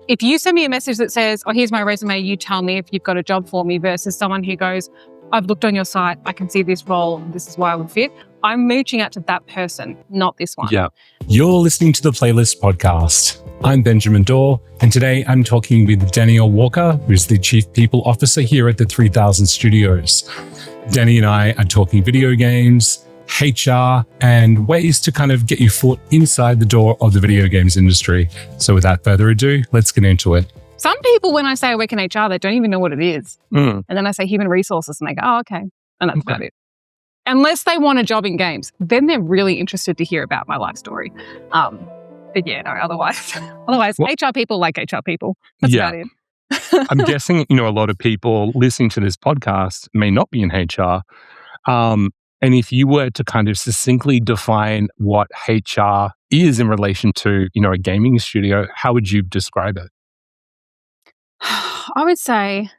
if you send me a message that says, oh, here's my resume, you tell me if you've got a job for me, versus someone who goes, I've looked on your site, I can see this role, this is why I would fit. I'm reaching out to that person, not this one. Yeah. You're listening to the Playlist Podcast. I'm Benjamin Dorr, and today I'm talking with Danielle Walker, who's the Chief People Officer here at the 3000 Studios. Dani and I are talking video games, HR, and ways to kind of get your foot inside the door of the video games industry. So without further ado, let's get into it. Some people, when I say I work in HR, they don't even know what it is. And then I say human resources and they go, oh, okay. And that's about it. Unless they want a job in games, then they're really interested to hear about my life story. But yeah, no, otherwise, HR people like HR people. That's about it. I'm guessing, a lot of people listening to this podcast may not be in HR. And if you were to kind of succinctly define what HR is in relation to, a gaming studio, how would you describe it? I would say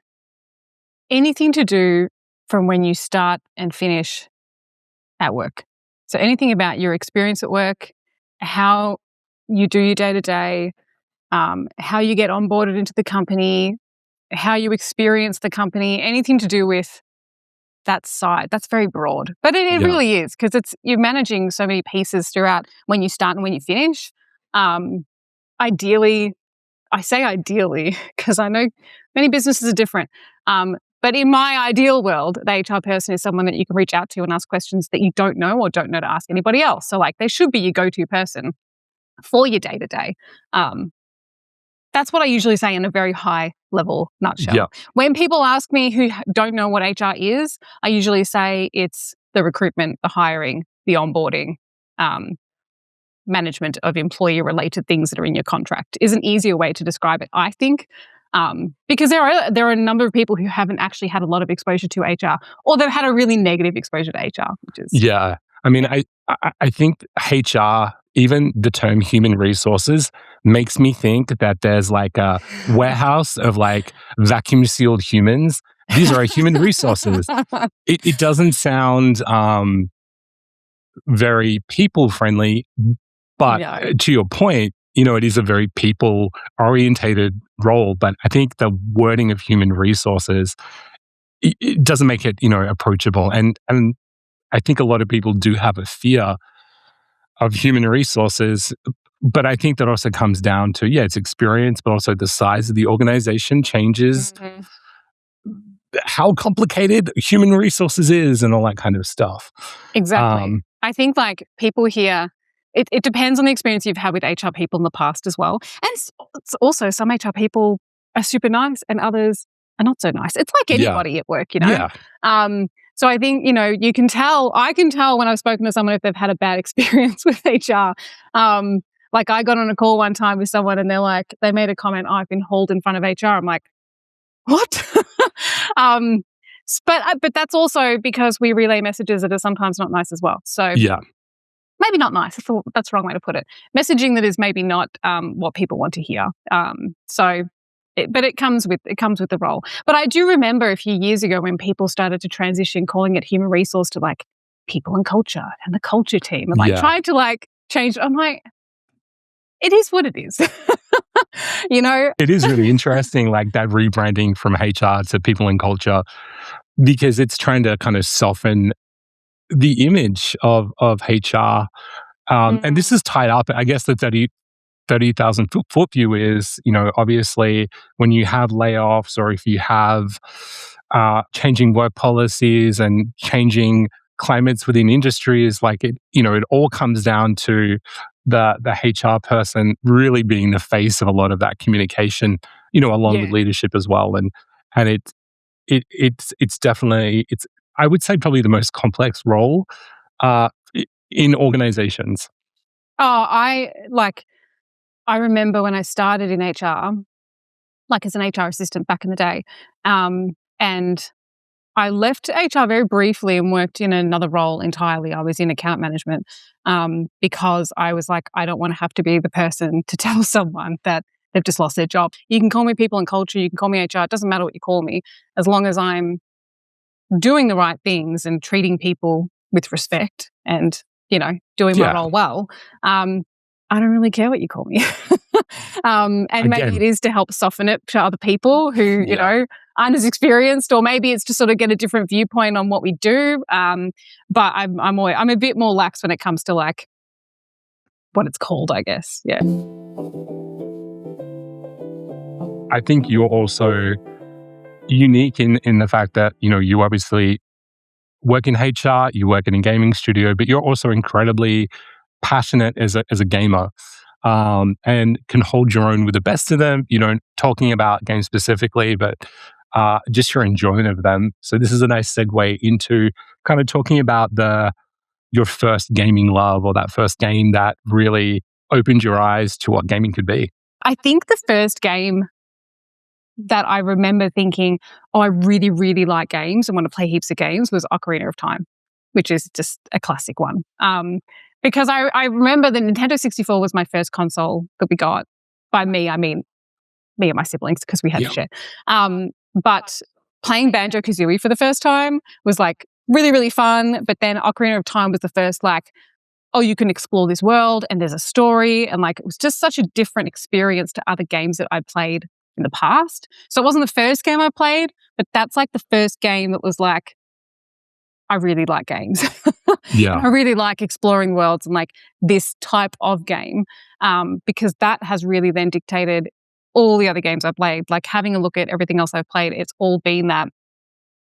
anything to do from when you start and finish at work. So anything about your experience at work, how you do your day-to-day, how you get onboarded into the company, how you experience the company, anything to do with that side. That's very broad. But it really is, because you're managing so many pieces throughout when you start and when you finish. Ideally, I say ideally because I know many businesses are different. But in my ideal world, the HR person is someone that you can reach out to and ask questions that you don't know or don't know to ask anybody else. So they should be your go-to person for your day-to-day. That's what I usually say in a very high-level nutshell. Yeah. When people ask me who don't know what HR is, I usually say it's the recruitment, the hiring, the onboarding, management of employee-related things that are in your contract is an easier way to describe it, I think, because there are a number of people who haven't actually had a lot of exposure to HR, or they've had a really negative exposure to HR. Yeah. I mean, I think HR, even the term human resources, makes me think that there's like a warehouse of vacuum sealed humans. These are our human resources. It doesn't sound very people friendly, but to your point, it is a very people orientated role. But I think the wording of human resources, it doesn't make it, approachable. And I think a lot of people do have a fear of human resources, but I think that also comes down to, it's experience, but also the size of the organization changes how complicated human resources is and all that kind of stuff. Exactly. I think people here, it depends on the experience you've had with HR people in the past as well. And it's also some HR people are super nice and others are not so nice. It's like anybody at work, Yeah. So I think, I can tell when I've spoken to someone if they've had a bad experience with HR. I got on a call one time with someone and they made a comment, I've been hauled in front of HR. I'm like, what? But that's also because we relay messages that are sometimes not nice as well. So maybe not nice. That's the wrong way to put it. Messaging that is maybe not what people want to hear. But it comes with the role. But I do remember a few years ago when people started to transition calling it human resource to people and culture and the culture team and trying to change. I'm like, it is what it is. It is really interesting, that rebranding from HR to people and culture, because it's trying to kind of soften the image of HR. And this is tied up, I guess, the 30,000 foot view is, obviously when you have layoffs or if you have changing work policies and changing climates within industries, it all comes down to the HR person really being the face of a lot of that communication, along with leadership as well. And it's definitely, I would say probably the most complex role in organizations. I remember when I started in HR, as an HR assistant back in the day, and I left HR very briefly and worked in another role entirely. I was in account management because I was I don't want to have to be the person to tell someone that they've just lost their job. You can call me people and culture, you can call me HR, it doesn't matter what you call me, as long as I'm doing the right things and treating people with respect and, doing my role well. I don't really care what you call me. And maybe Again, it is to help soften it to other people who, aren't as experienced, or maybe it's to sort of get a different viewpoint on what we do. But I'm a bit more lax when it comes to like what it's called, I guess. Yeah. I think you're also unique in the fact that, you obviously work in HR, you work in a gaming studio, but you're also incredibly passionate as a gamer, and can hold your own with the best of them. Talking about games specifically, but just your enjoyment of them. So this is a nice segue into kind of talking about your first gaming love, or that first game that really opened your eyes to what gaming could be. I think the first game that I remember thinking, oh, I really, really like games and want to play heaps of games was Ocarina of Time, which is just a classic one. Because I remember the Nintendo 64 was my first console that we got. By me, I mean me and my siblings, because we had to Yeah. share. But playing Banjo-Kazooie for the first time was like really, really fun. But then Ocarina of Time was the first like, oh, you can explore this world and there's a story. And like, it was just such a different experience to other games that I'd played in the past. So it wasn't the first game I played, but that's like the first game that was like, I really like games. Yeah. And I really like exploring worlds and like this type of game, because that has really then dictated all the other games I've played. Like having a look at everything else I've played, it's all been that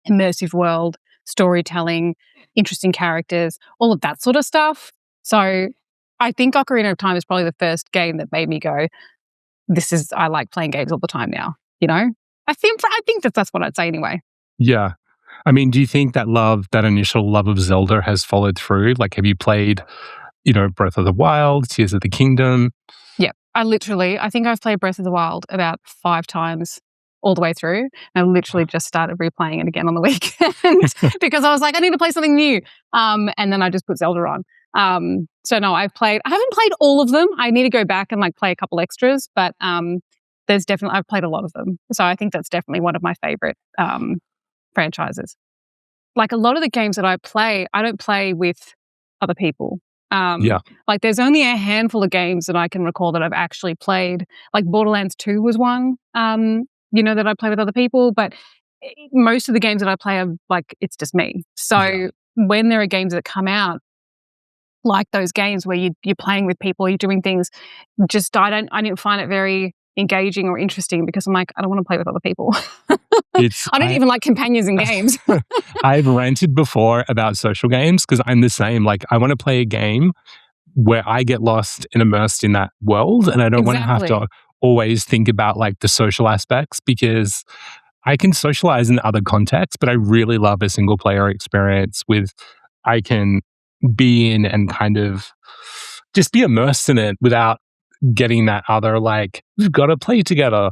immersive world, storytelling, interesting characters, all of that sort of stuff. So I think Ocarina of Time is probably the first game that made me go, I like playing games all the time now, I think that's what I'd say anyway. Yeah. I mean, do you think that initial love of Zelda has followed through? Like, have you played, Breath of the Wild, Tears of the Kingdom? Yeah. I think I've played Breath of the Wild about 5 times all the way through. And I literally just started replaying it again on the weekend because I was like, I need to play something new. And then I just put Zelda on. So no, I haven't played all of them. I need to go back and like play a couple extras, but I've played a lot of them. So I think that's definitely one of my favorite franchises. Like a lot of the games that I don't play with other people. Yeah. Like there's only a handful of games that I can recall that I've actually played. Like Borderlands 2 was one, that I play with other people, but most of the games that I play are like, it's just me. So Yeah. when there are games that come out, like those games where you're playing with people, you're doing things, I didn't find it very engaging or interesting because I'm like, I don't want to play with other people. I don't even like companions in games. I've ranted before about social games because I'm the same. Like, I want to play a game where I get lost and immersed in that world, and I don't want to have Exactly. to always think about like the social aspects, because I can socialize in other contexts, but I really love a single player experience I can be in and kind of just be immersed in it without getting that other, like, we've got to play together.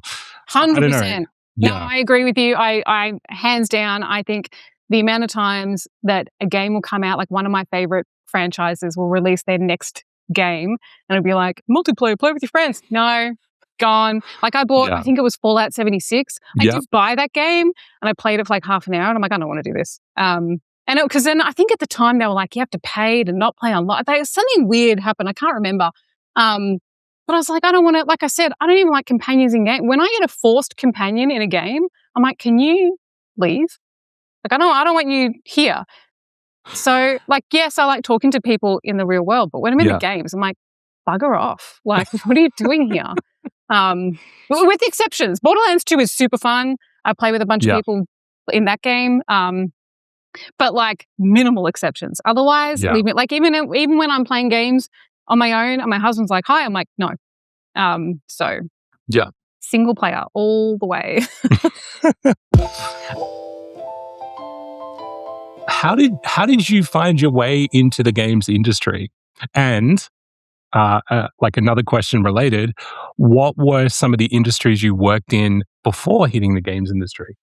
I don't know. 100%. No, Yeah. I agree with you. I hands down, I think the amount of times that a game will come out, like one of my favorite franchises will release their next game and it'll be like, multiplayer, play with your friends. No, gone. Like I Yeah. think it was Fallout 76. I Yeah. did buy that game and I played it for like half an hour and I'm like, I don't want to do this. And because then I think at the time they were like, you have to pay to not play online. Something weird happened. I can't remember. But I was like, I don't want to, like I said, I don't even like companions in game. When I get a forced companion in a game, I'm like, can you leave? Like, I don't want you here. So, like, yes, I like talking to people in the real world, but when I'm in the Yeah. games, I'm like, bugger off. Like, what are you doing here? With the exceptions, Borderlands 2 is super fun. I play with a bunch of Yeah. people in that game. But like minimal exceptions. Otherwise, Yeah. leave me. Like even when I'm playing games on my own and my husband's like, hi, I'm like, no. So Yeah. single player all the way. How did you find your way into the games industry? And like another question related, what were some of the industries you worked in before hitting the games industry?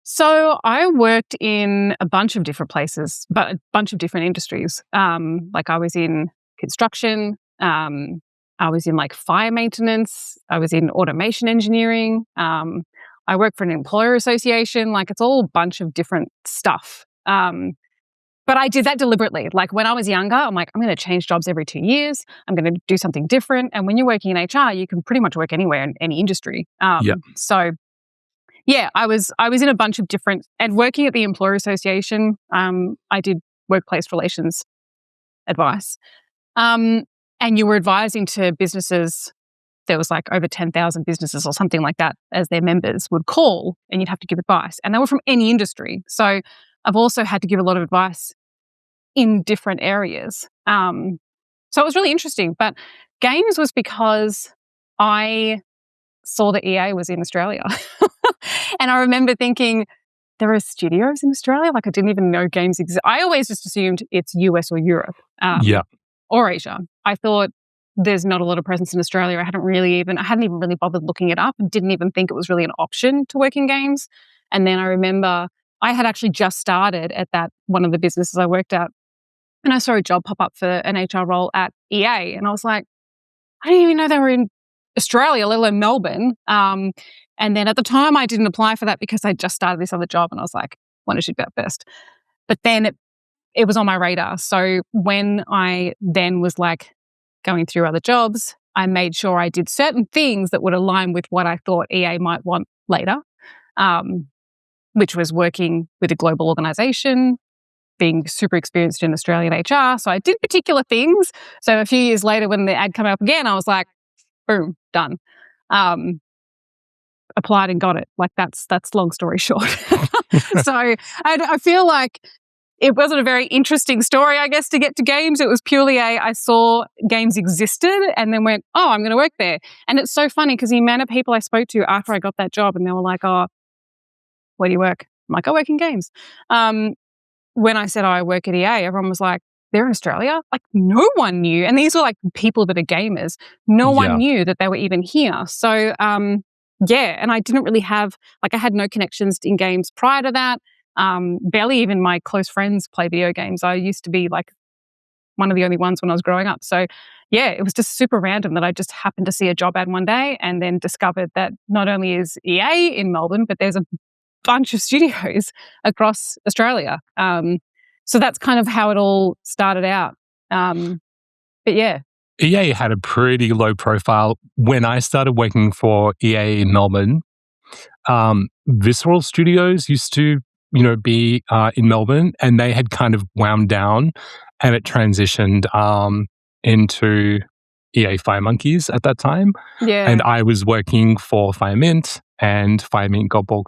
So I worked in a bunch of different places, but a bunch of different industries. Like I was in construction. I was in like fire maintenance. I was in automation engineering. I work for an employer association. Like it's all a bunch of different stuff. But I did that deliberately. Like when I was younger, I'm like, I'm going to change jobs every 2 years. I'm going to do something different. And when you're working in HR, you can pretty much work anywhere in any industry. Yeah. So yeah, I was in a bunch of different, and working at the employer association. I did workplace relations advice, and you were advising to businesses. There was like over 10,000 businesses or something like that as their members would call, and you'd have to give advice. And they were from any industry. So I've also had to give a lot of advice in different areas. So it was really interesting. But games was because I saw that EA was in Australia. And I remember thinking, there are studios in Australia? Like I didn't even know games exist. I always just assumed it's US or Europe Yeah. or Asia. I thought there's not a lot of presence in Australia. I hadn't even really bothered looking it up and didn't even think it was really an option to work in games. And then I remember I had actually just started at that one of the businesses I worked at, and I saw a job pop up for an HR role at EA. And I was like, I didn't even know they were in Australia, let alone Melbourne. And then at the time, I didn't apply for that because I just started this other job. And I was like, when should go first? But then it was on my radar. So when I then was like going through other jobs, I made sure I did certain things that would align with what I thought EA might want later, which was working with a global organization, being super experienced in Australian HR. So I did particular things. So a few years later, when the ad came up again, I was like, boom, done. Applied and got it. Like that's long story short. So I feel like it wasn't a very interesting story, I guess, to get to games. It was purely I saw games existed and then went, oh, I'm going to work there. And it's so funny because the amount of people I spoke to after I got that job and they were like, oh, where do you work? I'm like, I work in games. When I said, oh, I work at EA, everyone was like, they're in Australia? Like no one knew. And these were like people that are gamers. No one knew that they were even here. So yeah, and I didn't really have, like I had no connections in games prior to that. Barely even my close friends play video games. I used to be like one of the only ones when I was growing up. So yeah, it was just super random that I just happened to see a job ad one day and then discovered that not only is EA in Melbourne, but there's a bunch of studios across Australia. So that's kind of how it all started out. But yeah. EA had a pretty low profile. When I started working for EA in Melbourne, Visceral Studios used to, be in Melbourne, and they had kind of wound down, and it transitioned into EA Fire Monkeys at that time. Yeah. And I was working for Firemint, and Firemint got bought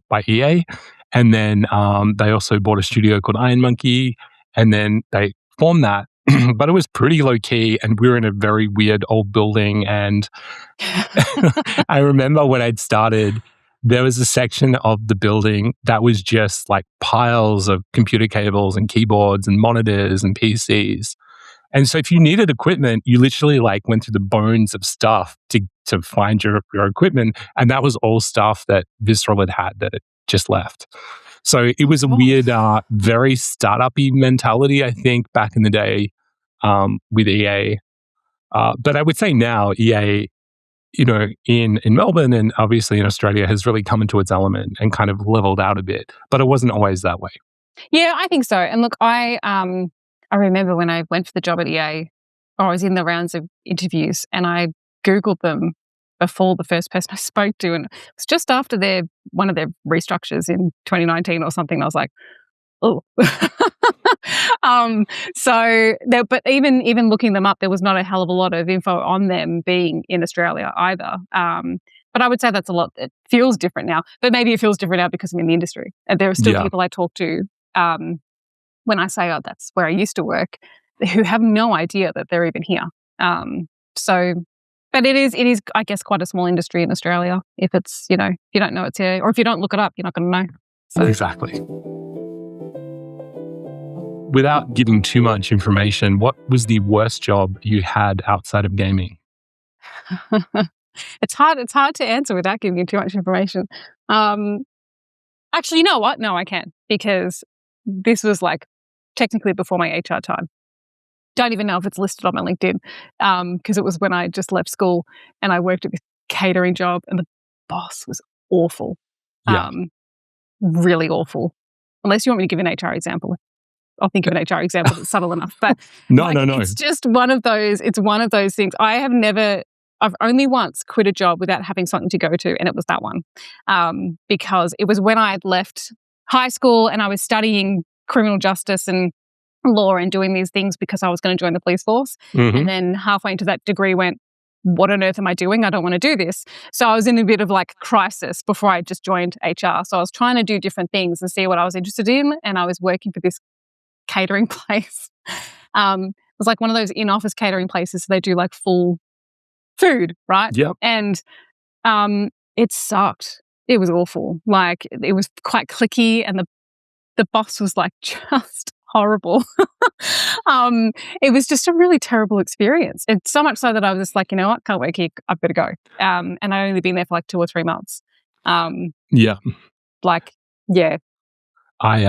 by EA, and then they also bought a studio called Iron Monkey, and then they formed that. But it was pretty low key, and we were in a very weird old building. And I remember when I'd started, there was a section of the building that was just like piles of computer cables and keyboards and monitors and PCs. And so if you needed equipment, you literally like went through the bones of stuff to find your equipment. And that was all stuff that Visceral had that it just left. So it was a weird, very startup-y mentality, I think, back in the day with EA. But I would say now EA, in Melbourne and obviously in Australia has really come into its element and kind of leveled out a bit. But it wasn't always that way. Yeah, I think so. And look, I remember when I went for the job at EA, or I was in the rounds of interviews, and I Googled them before the first person I spoke to, and it was just after one of their restructures in 2019 or something. I was like, oh. But even looking them up, there was not a hell of a lot of info on them being in Australia either. But I would say that's a lot. It feels different now, but maybe it feels different now because I'm in the industry. And there are still people I talk to when I say, oh, that's where I used to work, who have no idea that they're even here. But it is, I guess, quite a small industry in Australia. If it's, if you don't know it's here, or if you don't look it up, you're not going to know. So. Exactly. Without giving too much information, what was the worst job you had outside of gaming? It's hard to answer without giving you too much information. Actually, you know what? No, I can, because this was like technically before my HR time. Don't even know if it's listed on my LinkedIn, because it was when I just left school and I worked at this catering job, and the boss was awful. Yeah. Really awful. Unless you want me to give an HR example. I'll think of an HR example that's subtle enough. But No. it's just one of those things. I've only once quit a job without having something to go to, and it was that one. Because it was when I had left high school and I was studying criminal justice and law and doing these things because I was going to join the police force. Mm-hmm. And then halfway into that degree went, what on earth am I doing? I don't want to do this. So I was in a bit of like crisis before I just joined HR. So I was trying to do different things and see what I was interested in. And I was working for this catering place. It was like one of those in-office catering places. So they do like full food, right? Yep. And it sucked. It was awful. Like it was quite cliquey, and the boss was like just horrible. It was just a really terrible experience. And so much so that I was just like, you know what, can't work here. I better go. And I'd only been there for like 2 or 3 months. Yeah. Like, yeah. I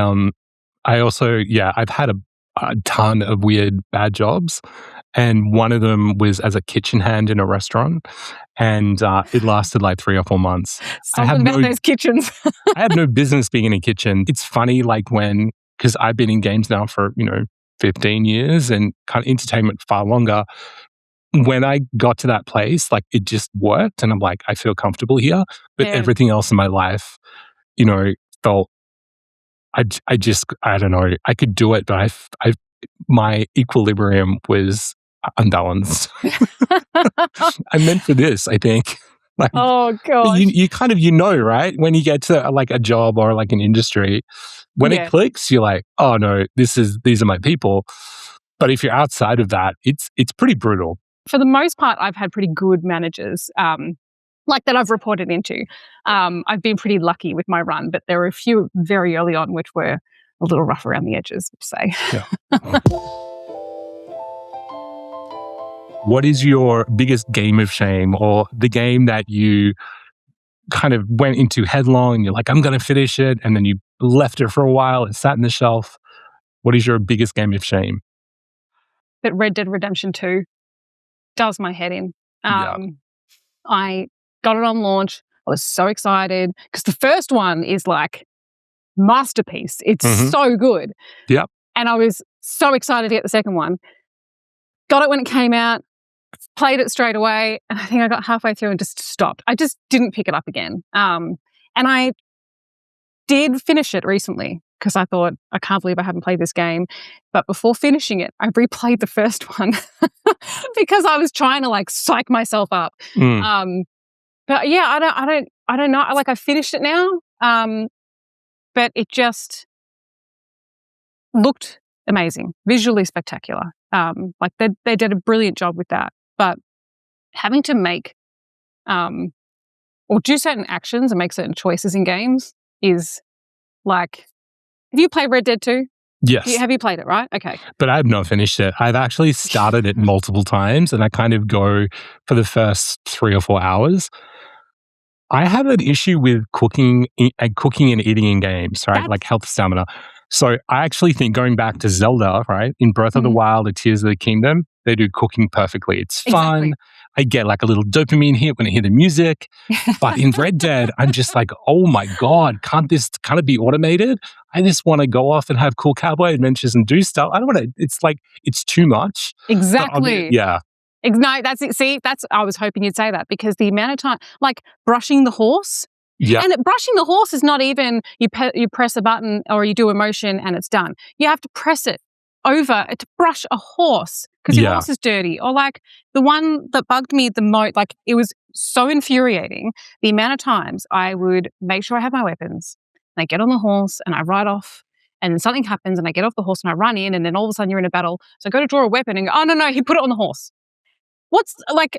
also, I've had a ton of weird bad jobs. And one of them was as a kitchen hand in a restaurant. And it lasted like 3 or 4 months. Something about those kitchens. I have no business being in a kitchen. It's funny, like because I've been in games now for, 15 years and kind of entertainment far longer. When I got to that place, like it just worked. And I'm like, I feel comfortable here. But everything else in my life, felt, I don't know, I could do it, but my equilibrium was unbalanced. I'm meant for this, I think. Like, oh god, you kind of right, when you get to like a job or like an industry, when it clicks, you're like, oh no, these are my people. But if you're outside of that, it's pretty brutal. For the most part, I've had pretty good managers, like that I've reported into. I've been pretty lucky with my run, but there were a few very early on which were a little rough around the edges, we'll say. Yeah. What is your biggest game of shame, or the game that you kind of went into headlong and you're like, I'm going to finish it, and then you left it for a while, it sat in the shelf? What is your biggest game of shame? But Red Dead Redemption 2 does my head in. I got it on launch. I was so excited because the first one is like masterpiece. It's so good. Yep. And I was so excited to get the second one. Got it when it came out, played it straight away, and I think I got halfway through and just stopped. I just didn't pick it up again. And I did finish it recently because I thought, I can't believe I haven't played this game. But before finishing it, I replayed the first one because I was trying to like psych myself up. But yeah, I don't know. Like I finished it now, but it just looked amazing, visually spectacular. Like they did a brilliant job with that. But having to make or do certain actions and make certain choices in games is like, have you played Red Dead 2? Yes. Have you played it, right? Okay. But I have not finished it. I've actually started it multiple times, and I kind of go for the first 3 or 4 hours. I have an issue with cooking and eating in games, right? Like health stamina. So I actually think, going back to Zelda, right? In Breath of the Wild, the Tears of the Kingdom, they do cooking perfectly. It's fun. Exactly. I get like a little dopamine hit when I hear the music. But in Red Dead, I'm just like, oh my God, can't it be automated? I just want to go off and have cool cowboy adventures and do stuff. I don't want to, it's like, it's too much. Exactly. Yeah. No, that's it. See, I was hoping you'd say that, because the amount of time, like brushing the horse. Yeah. And brushing the horse is not even, you press a button or you do a motion and it's done. You have to press it over to brush a horse because your horse is dirty. Or like the one that bugged me the most, like it was so infuriating, the amount of times I would make sure I have my weapons and I get on the horse and I ride off, and then something happens and I get off the horse and I run in, and then all of a sudden you're in a battle. So I go to draw a weapon and go, oh no, he put it on the horse. What's like,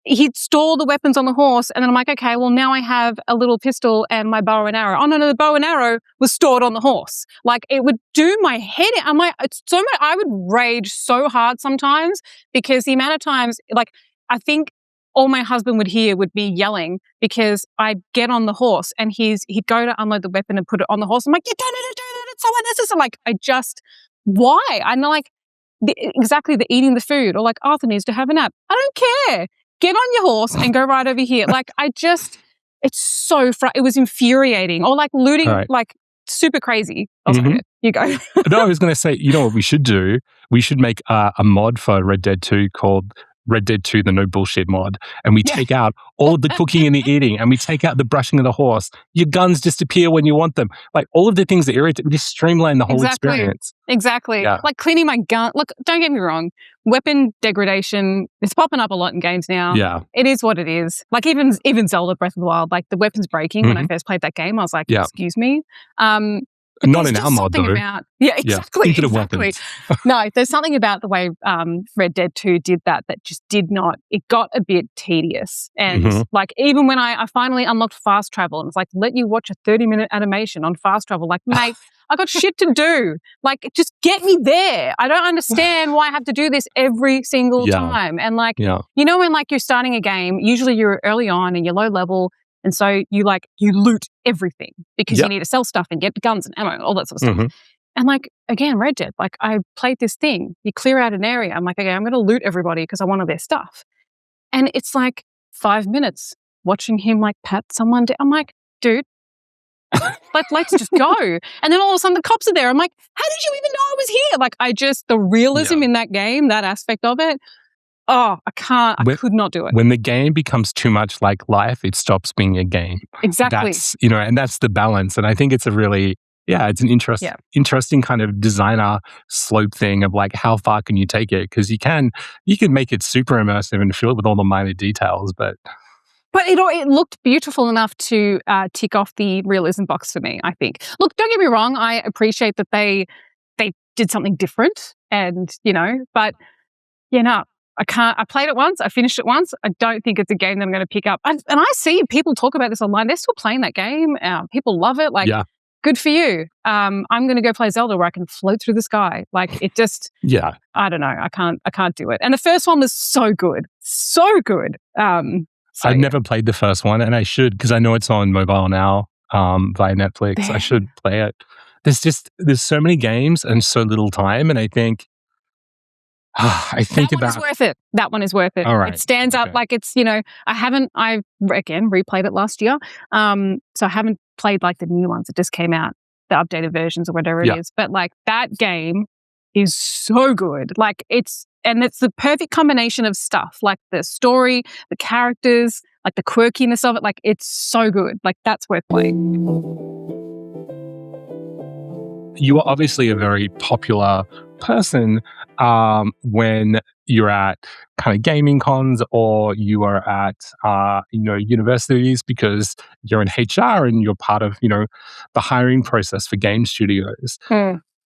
he'd store the weapons on the horse, and then I'm like, okay, well now I have a little pistol and my bow and arrow. Oh no, the bow and arrow was stored on the horse. Like it would do my head in. I'm like, it's so much. I would rage so hard sometimes because the amount of times, like I think all my husband would hear would be yelling because I'd get on the horse and he'd go to unload the weapon and put it on the horse. I'm like, you don't need to do that. It's so unnecessary. Like why? I'm like, exactly, the eating the food, or like Arthur needs to have a nap. I don't care. Get on your horse and go right over here. Like it's so it was infuriating. Or like looting, like super crazy. Oh, sorry, you go. No, I was going to say, you know what we should do? We should make a mod for Red Dead 2 called Red Dead 2, the no bullshit mod. And we take out all the cooking and the eating, and we take out the brushing of the horse. Your guns disappear when you want them. Like all of the things that irritate, we just streamline the whole experience. Exactly. Yeah. Like cleaning my gun. Look, don't get me wrong. Weapon degradation is popping up a lot in games now. Yeah. It is what it is. Like even Zelda Breath of the Wild, like the weapons breaking when I first played that game, I was like, excuse me. Not in our mod, though. Exactly. Infinite weapons. No, there's something about the way Red Dead 2 did that just did not, it got a bit tedious. And like, even when I finally unlocked fast travel, and it's like, let you watch a 30-minute animation on fast travel, like, mate, I got shit to do. Like, just get me there. I don't understand why I have to do this every single time. And like, you know, when like you're starting a game, usually you're early on and you're low level, and so you loot everything because you need to sell stuff and get guns and ammo, all that sort of stuff. And like, again, Red Dead, like I played this thing, you clear out an area. I'm like, okay, I'm going to loot everybody because I want all their stuff. And it's like 5 minutes watching him like pat someone down. I'm like, dude, let's just go. And then all of a sudden the cops are there. I'm like, how did you even know I was here? Like the realism in that game, that aspect of it, I could not do it. When the game becomes too much like life, it stops being a game. Exactly. That's, and that's the balance. And I think it's a really, it's an interesting kind of designer slope thing of like, how far can you take it? Because you can make it super immersive and fill it with all the minor details, but it looked beautiful enough to tick off the realism box for me, I think. Look, don't get me wrong. I appreciate that they did something different and, but I played it once. I finished it once. I don't think it's a game that I'm going to pick up. And I see people talk about this online. They're still playing that game. People love it. Like, good for you. I'm going to go play Zelda where I can float through the sky. Like, it just, I don't know. I can't do it. And the first one was so good. So good. I've never played the first one, and I should, because I know it's on mobile now via Netflix. I should play it. There's so many games and so little time, and I think that one is worth it. That one is worth it. All right. It stands up like it's, I again replayed it last year. So I haven't played like the new ones that just came out, the updated versions or whatever it is. But like that game is so good. Like it's the perfect combination of stuff, like the story, the characters, like the quirkiness of it. Like it's so good. Like that's worth playing. You are obviously a very popular person when you're at kind of gaming cons or you are at universities, because you're in HR and you're part of the hiring process for game studios.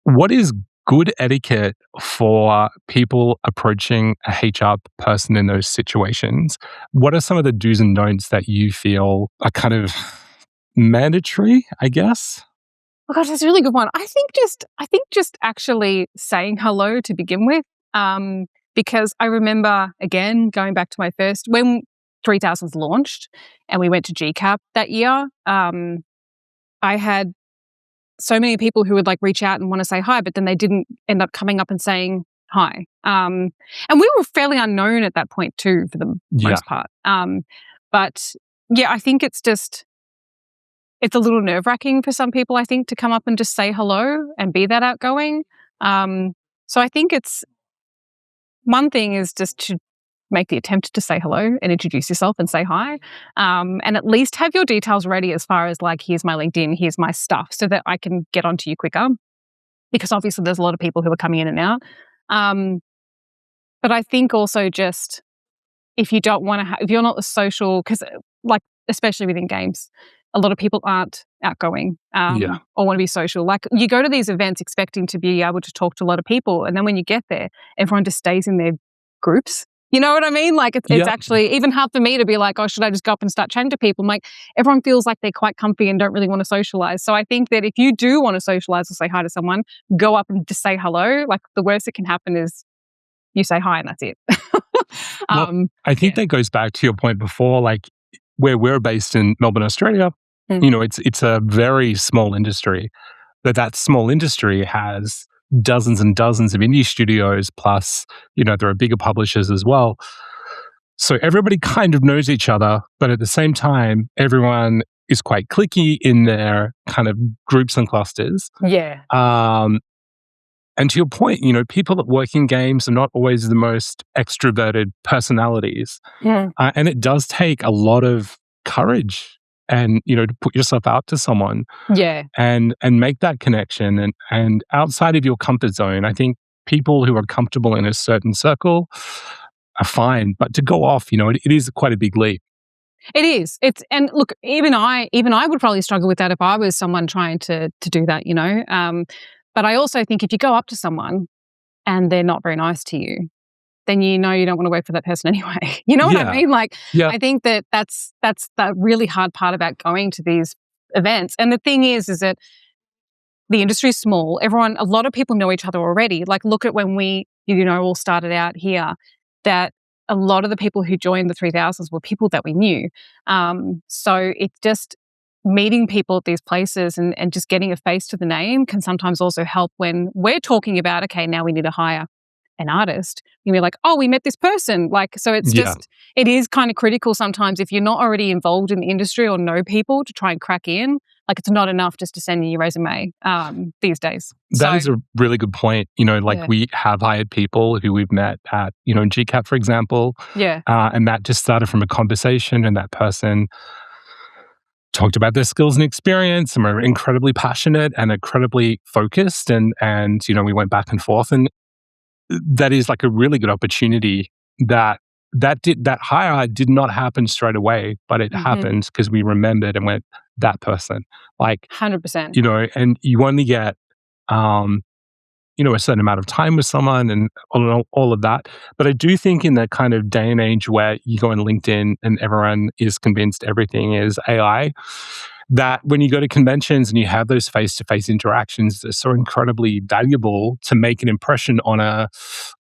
What is good etiquette for people approaching a HR person in those situations? What are some of the do's and don'ts that you feel are kind of mandatory, I guess? Oh gosh, that's a really good one. I think just actually saying hello to begin with, because I remember, again, going back to my first, when 3000s launched and we went to GCAP that year, I had so many people who would like reach out and want to say hi, but then they didn't end up coming up and saying hi. And we were fairly unknown at that point too, for the most part. But yeah, I think it's a little nerve-wracking for some people, I think, to come up and just say hello and be that outgoing. So I think one thing is just to make the attempt to say hello and introduce yourself and say hi. And at least have your details ready as far as like, here's my LinkedIn, here's my stuff, so that I can get onto you quicker. Because obviously there's a lot of people who are coming in and out. But I think also just, if you don't want to if you're not a social, because like, especially within games, a lot of people aren't outgoing or want to be social. Like, you go to these events expecting to be able to talk to a lot of people, and then when you get there, everyone just stays in their groups. You know what I mean? Like, it's actually even hard for me to be like, oh, should I just go up and start chatting to people? I'm like, everyone feels like they're quite comfy and don't really want to socialize. So I think that if you do want to socialize or say hi to someone, go up and just say hello. Like, the worst that can happen is you say hi and that's it. I think that goes back to your point before, like, where we're based in Melbourne, Australia, it's a very small industry. That small industry has dozens and dozens of indie studios, plus, there are bigger publishers as well. So everybody kind of knows each other, but at the same time, everyone is quite cliquey in their kind of groups and clusters. Yeah. And to your point, people that work in games are not always the most extroverted personalities. Mm. And it does take a lot of courage and, to put yourself out to someone Yeah. and make that connection. And outside of your comfort zone, I think people who are comfortable in a certain circle are fine. But to go off, it is quite a big leap. It is. And look, even I would probably struggle with that if I was someone trying to do that, But I also think if you go up to someone and they're not very nice to you, then you don't want to work for that person anyway. You know what I mean? Like, Yeah. I think that's the really hard part about going to these events. And the thing is that the industry is small. A lot of people know each other already. Like, look at when we, all started out here, that a lot of the people who joined the 3000s were people that we knew. So it's just meeting people at these places and just getting a face to the name can sometimes also help when we're talking about, okay, now we need to hire an artist. And we're like, oh, we met this person. Like, so it's just, it is kind of critical sometimes if you're not already involved in the industry or know people to try and crack in. Like, it's not enough just to send you your resume these days. That is a really good point. We have hired people who we've met at, GCAP, for example. Yeah. And that just started from a conversation, and that person talked about their skills and experience and were incredibly passionate and incredibly focused. And we went back and forth. And that is like a really good opportunity that hire did not happen straight away, but it happened because we remembered and went, that person. Like 100%. And you only get a certain amount of time with someone and all of that. But I do think in the kind of day and age where you go on LinkedIn and everyone is convinced everything is AI, that when you go to conventions and you have those face-to-face interactions, they're so incredibly valuable to make an impression on a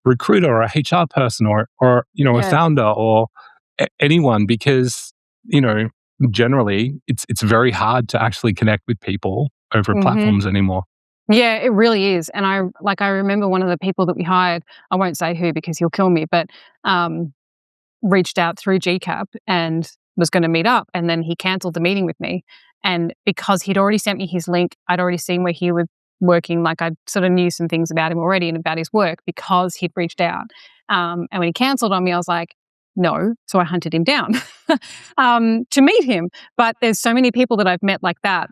recruiter or a HR person or a founder or anyone, because, generally it's very hard to actually connect with people over platforms anymore. Yeah, it really is. And I remember one of the people that we hired, I won't say who because he'll kill me, but reached out through GCAP and was going to meet up. And then he cancelled the meeting with me. And because he'd already sent me his link, I'd already seen where he was working. Like, I sort of knew some things about him already and about his work because he'd reached out. And when he cancelled on me, I was like, no. So I hunted him down to meet him. But there's so many people that I've met like that,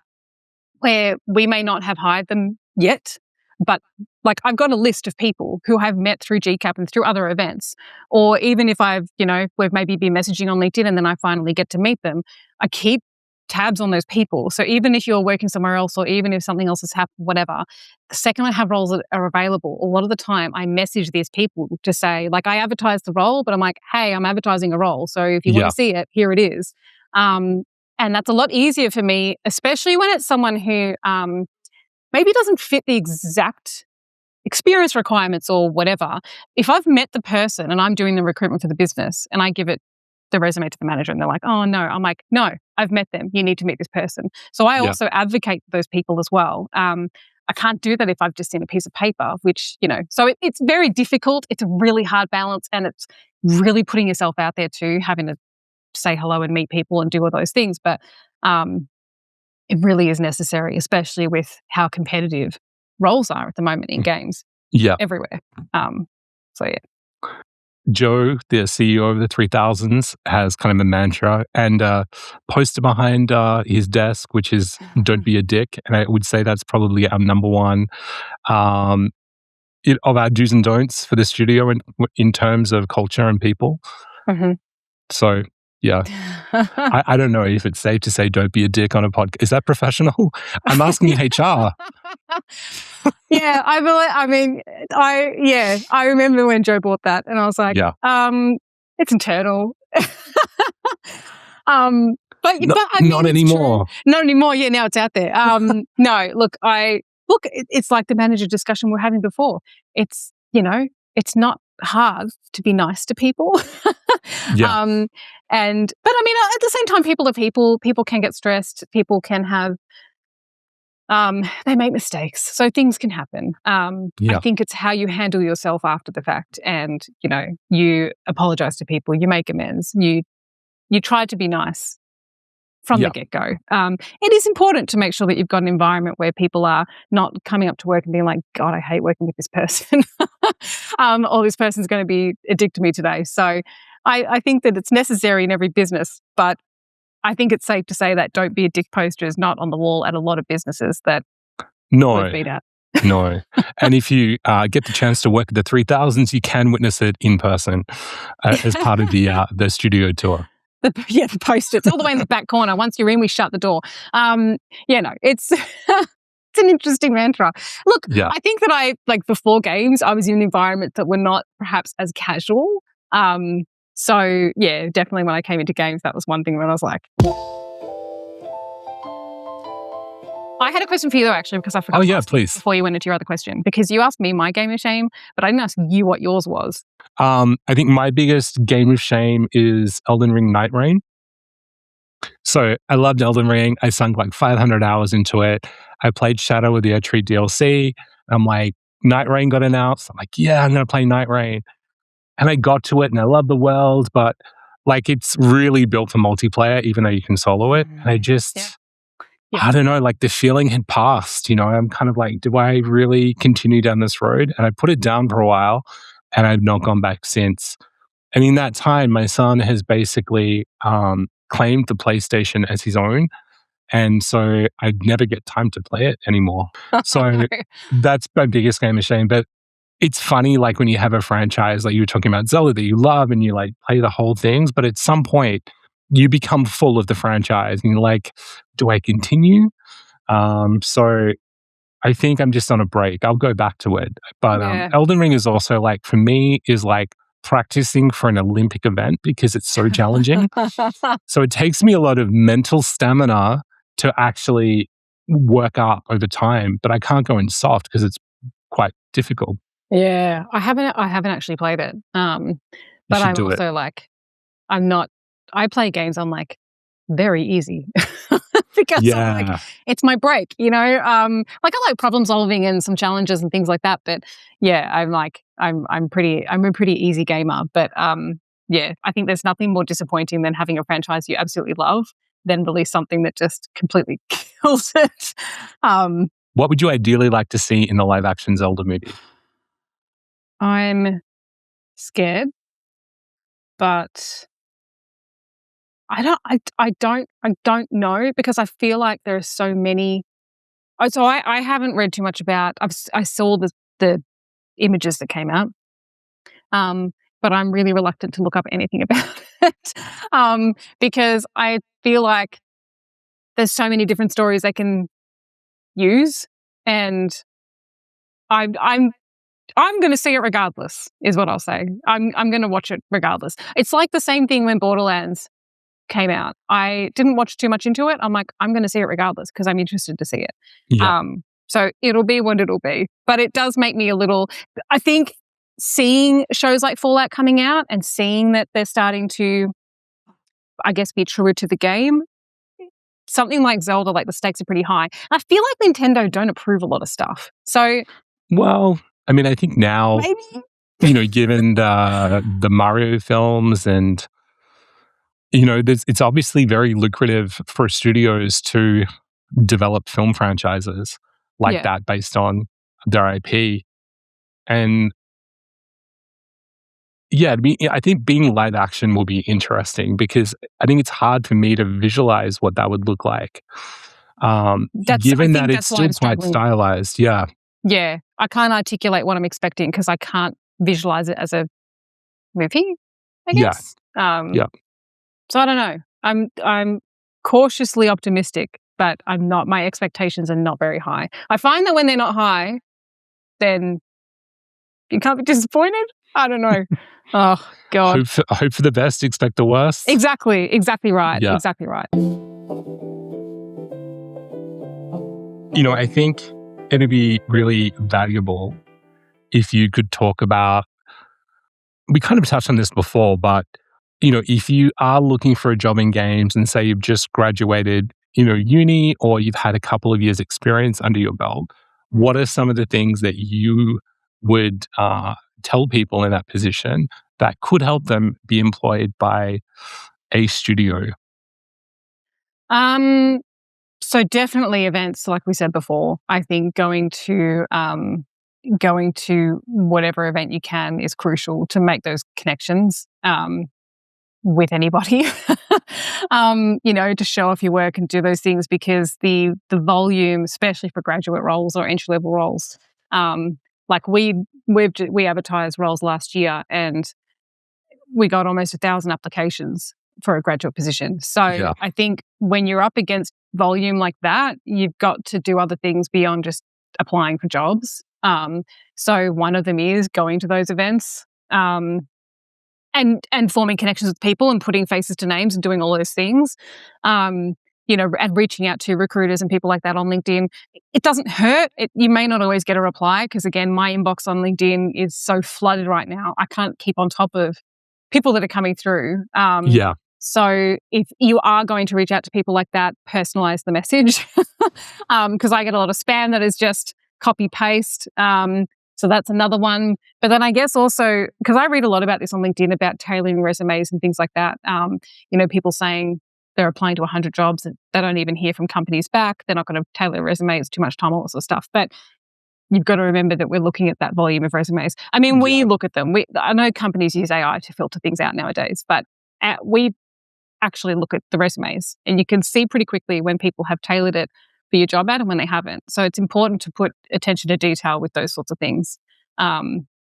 where we may not have hired them yet, but like, I've got a list of people who I've met through GCAP and through other events, or even if we've maybe been messaging on LinkedIn and then I finally get to meet them, I keep tabs on those people. So even if you're working somewhere else or even if something else has happened, whatever, the second I have roles that are available, a lot of the time I message these people to say, like, I advertise the role, but I'm like, hey, I'm advertising a role. So if you want to see it, here it is. And that's a lot easier for me, especially when it's someone who maybe doesn't fit the exact experience requirements or whatever. If I've met the person and I'm doing the recruitment for the business and I give it the resume to the manager and they're like, oh no, I'm like, no, I've met them. You need to meet this person. So I also advocate for those people as well. I can't do that if I've just seen a piece of paper, which, so it's very difficult. It's a really hard balance, and it's really putting yourself out there too, having to say hello and meet people and do all those things. But it really is necessary, especially with how competitive roles are at the moment in games. Yeah. Everywhere. So yeah. Joe, the CEO of the 3000s, has kind of a mantra and a poster behind his desk, which is "Don't be a dick." And I would say that's probably our number one of our do's and don'ts for the studio in terms of culture and people. So, yeah. I don't know if it's safe to say "don't be a dick" on a podcast. Is that professional? I'm asking you, HR. Yeah, I remember when Joe bought that, and I was like, it's internal. But not anymore. Not anymore. Yeah, now it's out there. No, look, it's like the manager discussion we were having before. It's it's not hard to be nice to people. But I mean, at the same time, people are people. People can get stressed. People can have. They make mistakes, so things can happen. I think it's how you handle yourself after the fact, and you apologize to people, you make amends, you try to be nice from the Yeah. get-go. It is important to make sure that you've got an environment where people are not coming up to work and being like, God, I hate working with this person. Or this person's going to be a dick to me today. So I think that it's necessary in every business, but I think it's safe to say that don't be a dick poster is not on the wall at a lot of businesses that we've No, been at. no. And if you get the chance to work at the 3000s, you can witness it in person as part of the studio tour. The post-its all the way in the back corner. Once you're in, we shut the door. It's it's an interesting mantra. Look, Yeah. I think that before games, I was in environments that were not perhaps as casual. So yeah, definitely when I came into games, that was one thing when I was like. I had a question for you though, actually, because I forgot. Oh yeah, to ask please. before you went into your other question, because you asked me my game of shame, but I didn't ask you what yours was. I think my biggest game of shame is Elden Ring Night Rain. So I loved Elden Ring. I sunk like 500 hours into it. I played Shadow of the Erdtree DLC. I'm like, Night Rain got announced. I'm like, yeah, I'm going to play Night Rain. And I got to it and I love the world, but like it's really built for multiplayer, even though you can solo it. And I just, I don't know, like the feeling had passed, you know, I'm kind of like, do I really continue down this road? And I put it down for a while and I've not gone back since. And in that time, my son has basically claimed the PlayStation as his own. And so I never get time to play it anymore. So that's my biggest game of shame. But it's funny, like when you have a franchise, like you were talking about Zelda that you love and you like play the whole things, but at some point you become full of the franchise and you're like, do I continue? So I think I'm just on a break. I'll go back to it. But Elden Ring is also like, for me, is like practicing for an Olympic event because it's so challenging. So it takes me a lot of mental stamina to actually work up over time, but I can't go in soft because it's quite difficult. Yeah, I haven't actually played it. But I'm also like, I play games on like very easzy because I'm like, it's my break, you know? Like I like problem solving and some challenges and things like that. But yeah, I'm a pretty easy gamer. But yeah, I think there's nothing more disappointing than having a franchise you absolutely love, then release something that just completely kills it. What would you ideally like to see in the live action Zelda movie? I'm scared, but I don't know because I feel like there are so many. Oh, so I haven't read too much about. I saw the images that came out, but I'm really reluctant to look up anything about it because I feel like there's so many different stories they can use, and I'm going to see it regardless. Is what I'll say. I'm going to watch it regardless. It's like the same thing when Borderlands came out. I didn't watch too much into it. I'm like, I'm going to see it regardless because I'm interested to see it. Yeah. So it'll be what it'll be. But it does make me a little, I think seeing shows like Fallout coming out and seeing that they're starting to, I guess, be truer to the game, something like Zelda, like the stakes are pretty high. I feel like Nintendo don't approve a lot of stuff. So, well, I mean, I think now, maybe, you know, given the Mario films and, you know, it's obviously very lucrative for studios to develop film franchises like that based on their IP. And yeah, I think being live action will be interesting because I think it's hard for me to visualize what that would look like. Given that it's still quite stylized. Yeah. Yeah. I can't articulate what I'm expecting because I can't visualize it as a movie, I guess. Yeah. So I don't know. I'm cautiously optimistic, but my expectations are not very high. I find that when they're not high, then you can't be disappointed. I don't know. Oh God. Hope for the best, expect the worst. Exactly right. Yeah. Exactly right. You know, I think it'd be really valuable if you could talk about, we kind of touched on this before, but, you know, if you are looking for a job in games and say you've just graduated, you know, uni or you've had a couple of years experience under your belt, what are some of the things that you would tell people in that position that could help them be employed by a studio? So definitely events, like we said before. I think going to whatever event you can is crucial to make those connections with anybody. To show off your work and do those things, because the volume, especially for graduate roles or entry level roles, like we advertised roles last year and we got almost 1,000 applications for a graduate position. So Yeah. I think when you're up against volume like that, you've got to do other things beyond just applying for jobs. So one of them is going to those events, and forming connections with people and putting faces to names and doing all those things. And reaching out to recruiters and people like that on LinkedIn. It doesn't hurt. You may not always get a reply because, again, my inbox on LinkedIn is so flooded right now. I can't keep on top of people that are coming through. Yeah. So if you are going to reach out to people like that, personalize the message, because I get a lot of spam that is just copy paste. So that's another one. But then I guess also, because I read a lot about this on LinkedIn about tailoring resumes and things like that. People saying they're applying to 100 jobs and they don't even hear from companies back. They're not going to tailor a resume. It's too much time, all that sort of stuff. But you've got to remember that we're looking at that volume of resumes. I mean, we look at them. I know companies use AI to filter things out nowadays, but we actually look at the resumes, and you can see pretty quickly when people have tailored it for your job ad and when they haven't. So it's important to put attention to detail with those sorts of things,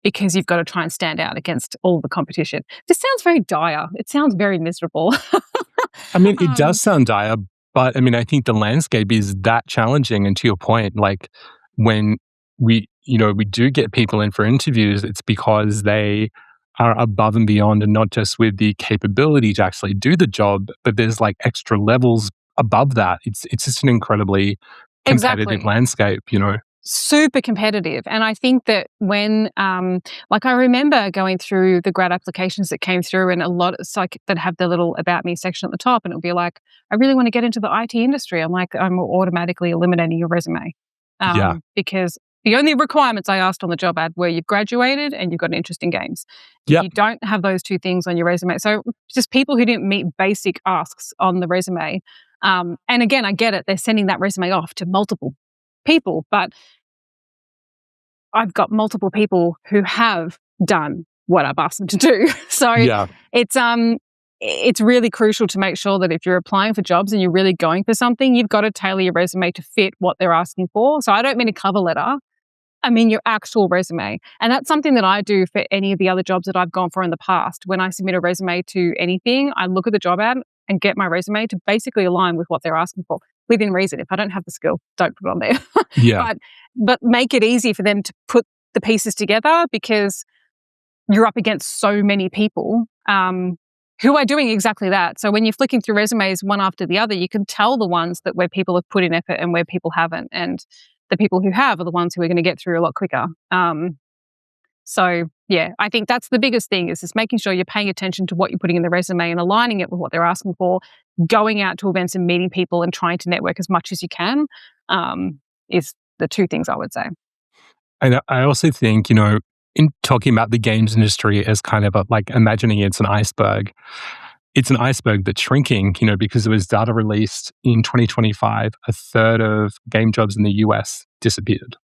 because you've got to try and stand out against all the competition. This sounds very dire. It sounds very miserable. I mean, it does sound dire, but I mean, I think the landscape is that challenging. And to your point, like when we do get people in for interviews, it's because they are above and beyond, and not just with the capability to actually do the job, but there's like extra levels above that. It's just an incredibly competitive Exactly. landscape. Super competitive. And I think that when, I remember going through the grad applications that came through, and a lot, it's like that have the little about me section at the top, and it'll be like, I really want to get into the IT industry. I'm like, I'm automatically eliminating your resume, Yeah. because the only requirements I asked on the job ad were you've graduated and you've got an interest in games. If Yep. you don't have those two things on your resume, so just people who didn't meet basic asks on the resume. And again, I get it. They're sending that resume off to multiple people, but I've got multiple people who have done what I've asked them to do. So Yeah. it's really crucial to make sure that if you're applying for jobs and you're really going for something, you've got to tailor your resume to fit what they're asking for. So I don't mean a cover letter. I mean your actual resume. And that's something that I do for any of the other jobs that I've gone for in the past. When I submit a resume to anything, I look at the job ad and get my resume to basically align with what they're asking for within reason. If I don't have the skill, don't put it on there. Yeah. But make it easy for them to put the pieces together, because you're up against so many people who are doing exactly that. So when you're flicking through resumes one after the other, you can tell the ones that where people have put in effort and where people haven't. And the people who have are the ones who are going to get through a lot quicker. So yeah, I think that's the biggest thing, is just making sure you're paying attention to what you're putting in the resume and aligning it with what they're asking for, going out to events and meeting people and trying to network as much as you can, is the two things I would say. And I also think, in talking about the games industry as kind of like imagining it's an iceberg that's shrinking, because there was data released in 2025, a third of game jobs in the US disappeared.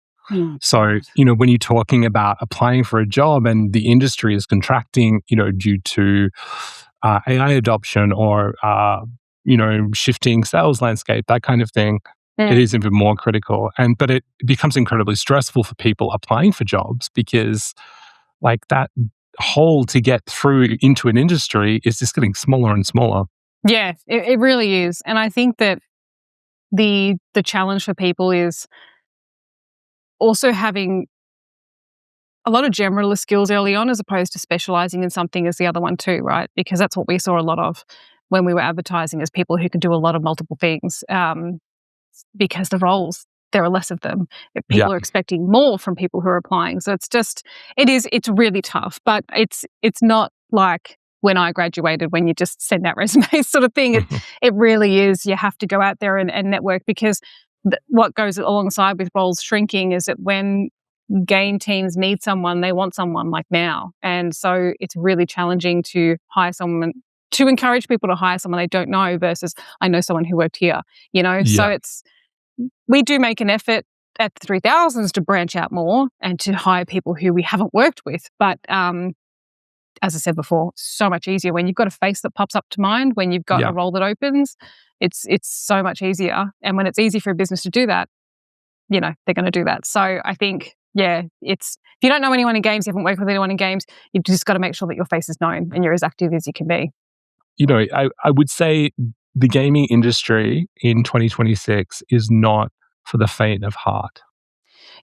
So, when you're talking about applying for a job and the industry is contracting, due to AI adoption or, shifting sales landscape, that kind of thing, it is even more critical. But it becomes incredibly stressful for people applying for jobs, because like that hole to get through into an industry is just getting smaller and smaller. Yeah, it really is. And I think that the challenge for people is also having a lot of generalist skills early on, as opposed to specializing in something as the other one too, right? Because that's what we saw a lot of when we were advertising, as people who can do a lot of multiple things, because the roles, there are less of them. Yeah. People are expecting more from people who are applying. So it's really tough, but it's not like when I graduated, when you just send out resumes sort of thing. It really is. You have to go out there and network, because what goes alongside with roles shrinking is that when game teams need someone, they want someone like now. And so it's really challenging to hire someone to encourage people to hire someone they don't know versus I know someone who worked here, So Yeah. we do make an effort at the 3000s to branch out more and to hire people who we haven't worked with. But as I said before, so much easier when you've got a face that pops up to mind, when you've got Yeah. a role that opens, it's so much easier. And when it's easy for a business to do that, they're going to do that. So I think, if you don't know anyone in games, you haven't worked with anyone in games, you've just got to make sure that your face is known and you're as active as you can be. I would say the gaming industry in 2026 is not for the faint of heart.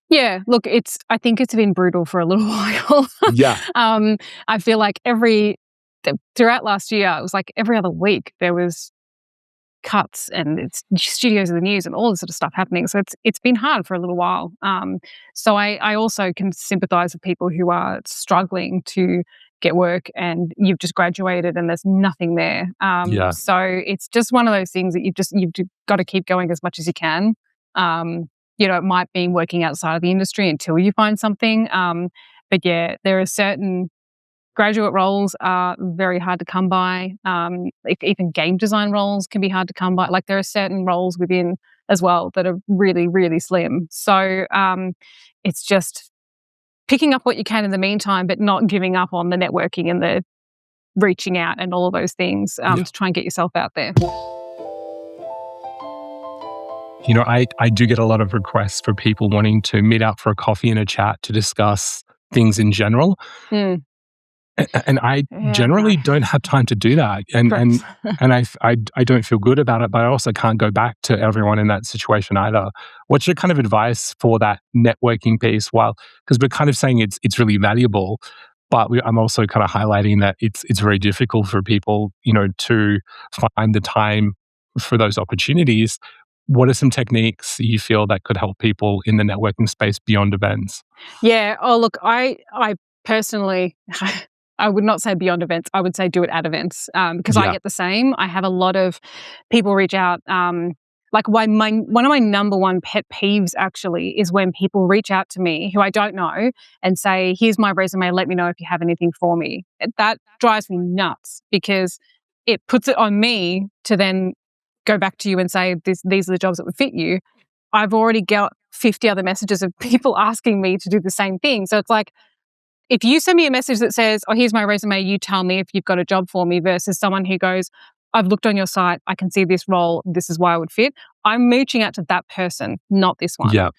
Yeah, look, I think it's been brutal for a little while. Yeah. I feel like throughout last year, it was like every other week there was cuts and it's studios of the news and all this sort of stuff happening. So it's been hard for a little while. So I also can sympathise with people who are struggling to get work and you've just graduated and there's nothing there. Yeah. So it's just one of those things that you've got to keep going as much as you can. It might mean working outside of the industry until you find something. But yeah, there are certain graduate roles are very hard to come by. Even game design roles can be hard to come by. Like there are certain roles within as well that are really, really slim. So it's just picking up what you can in the meantime, but not giving up on the networking and the reaching out and all of those things to try and get yourself out there. I do get a lot of requests for people wanting to meet up for a coffee and a chat to discuss things in general. Mm. And I generally don't have time to do that. And I don't feel good about it, but I also can't go back to everyone in that situation either. What's your kind of advice for that networking piece? Because we're kind of saying it's really valuable, but I'm also kind of highlighting that it's very difficult for people, to find the time for those opportunities. What are some techniques you feel that could help people in the networking space beyond events? Yeah. Oh, look, I personally, I would not say beyond events. I would say do it at events because I get the same. I have a lot of people reach out. Like one of my number one pet peeves actually is when people reach out to me who I don't know and say, "Here's my resume. Let me know if you have anything for me." That drives me nuts because it puts it on me to then go back to you and say, "These are the jobs that would fit you." I've already got 50 other messages of people asking me to do the same thing. So it's like, if you send me a message that says, "Oh, here's my resume, you tell me if you've got a job for me," versus someone who goes, "I've looked on your site, I can see this role, this is why I would fit," I'm reaching out to that person, not this one. Yeah.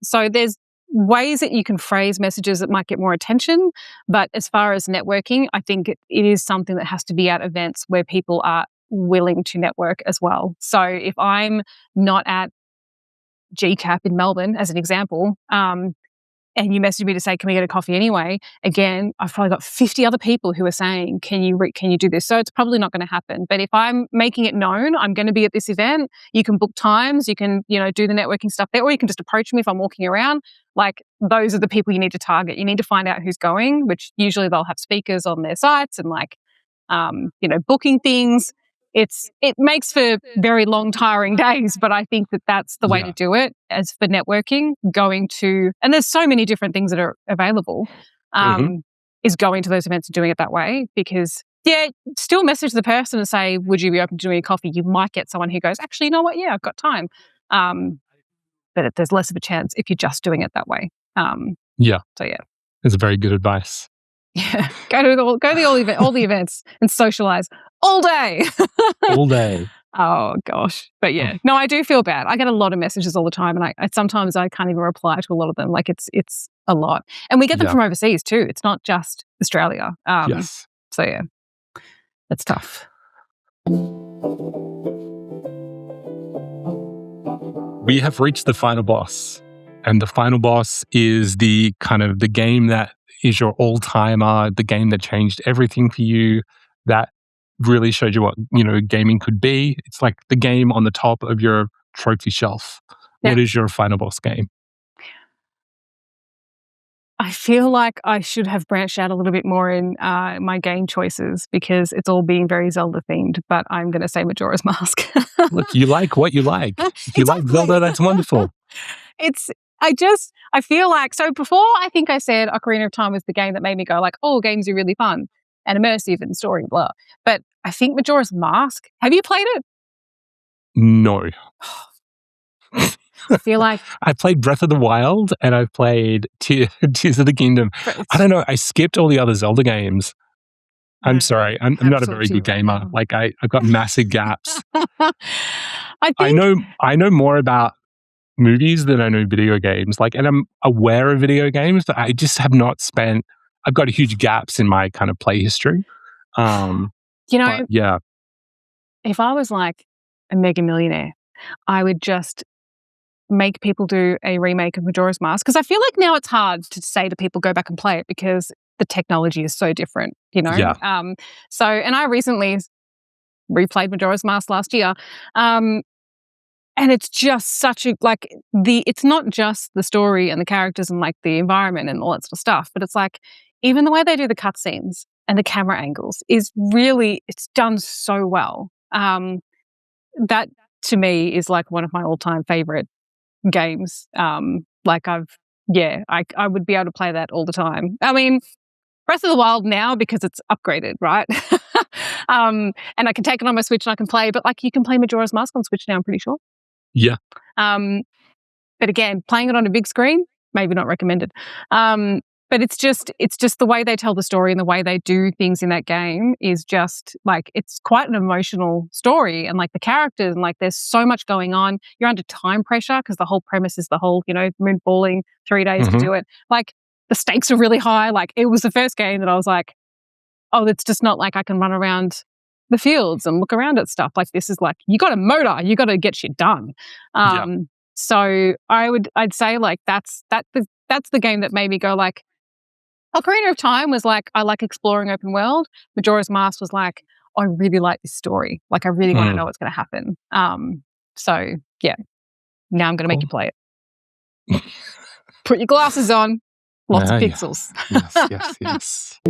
So there's ways that you can phrase messages that might get more attention. But as far as networking, I think it is something that has to be at events where people are willing to network as well. So if I'm not at GCAP in Melbourne, as an example, and you message me to say, "Can we get a coffee anyway?" Again, I've probably got 50 other people who are saying, "Can you do this?" So it's probably not going to happen. But if I'm making it known, I'm going to be at this event, you can book times, you can, do the networking stuff there, or you can just approach me if I'm walking around. Like those are the people you need to target. You need to find out who's going, which usually they'll have speakers on their sites and booking things. It makes for very long, tiring days, but I think that's the way to do it. As for networking, and there's so many different things that are available, is going to those events and doing it that way. Because still message the person and say, "Would you be open to doing a coffee?" You might get someone who goes, "Actually, you know what? Yeah, I've got time." But there's less of a chance if you're just doing it that way. So It's very good advice. Yeah, go to all the events and socialize all day. All day. Oh gosh, but no, I do feel bad. I get a lot of messages all the time, and I sometimes I can't even reply to a lot of them. Like it's a lot, and we get them from overseas too. It's not just Australia. Yes. So it's tough. We have reached the final boss, and the final boss is the kind of the game that is your all-timer, the game that changed everything for you, that really showed you what, gaming could be. It's like the game on the top of your trophy shelf. Yeah. What is your final boss game? I feel like I should have branched out a little bit more in my game choices because it's all being very Zelda themed, but I'm going to say Majora's Mask. Look, you like what you like. If you like Zelda, that's wonderful. I feel like, so before I think I said Ocarina of Time was the game that made me go like, "Oh, games are really fun." and immersive and story, blah. But I think Majora's Mask, have you played it? No. I feel like I played Breath of the Wild and I've played Tears of the Kingdom. I don't know. I skipped all the other Zelda games. I'm sorry. I'm not a very good gamer. Like I've got massive gaps. I know more about movies than I know video games. Like, and I'm aware of video games, but I just have not spent. I've got huge gaps in my kind of play history. But yeah, if I was like a mega millionaire, I would just make people do a remake of Majora's Mask, because I feel like now it's hard to say to people go back and play it because the technology is so different, you know. Yeah. And I recently replayed Majora's Mask last year, and it's just such a it's not just the story and the characters and like the environment and all that sort of stuff, but it's like even the way they do the cutscenes and the camera angles is really, it's done so well. That to me is like one of my all-time favorite games. I would be able to play that all the time. I mean, Breath of the Wild now because it's upgraded, right? And I can take it on my Switch and I can play, but like you can play Majora's Mask on Switch now, I'm pretty sure. Yeah. But again, playing it on a big screen, maybe not recommended. But it's just the way they tell the story and the way they do things in that game is just like, it's quite an emotional story, and like the characters and like there's so much going on. You're under time pressure because the whole premise is the whole, moon falling 3 days to do it. Like the stakes are really high. Like it was the first game that I was like, oh, it's just not like I can run around the fields and look around at stuff. Like this is like, you got a motor, you got to get shit done. So I'd say like that's the game that made me go like, Ocarina of Time was like, I like exploring open world. Majora's Mask was like, I really like this story. Like I really want to know what's going to happen. So yeah, now I'm going to make you play it. Put your glasses on. Lots of pixels. Yes.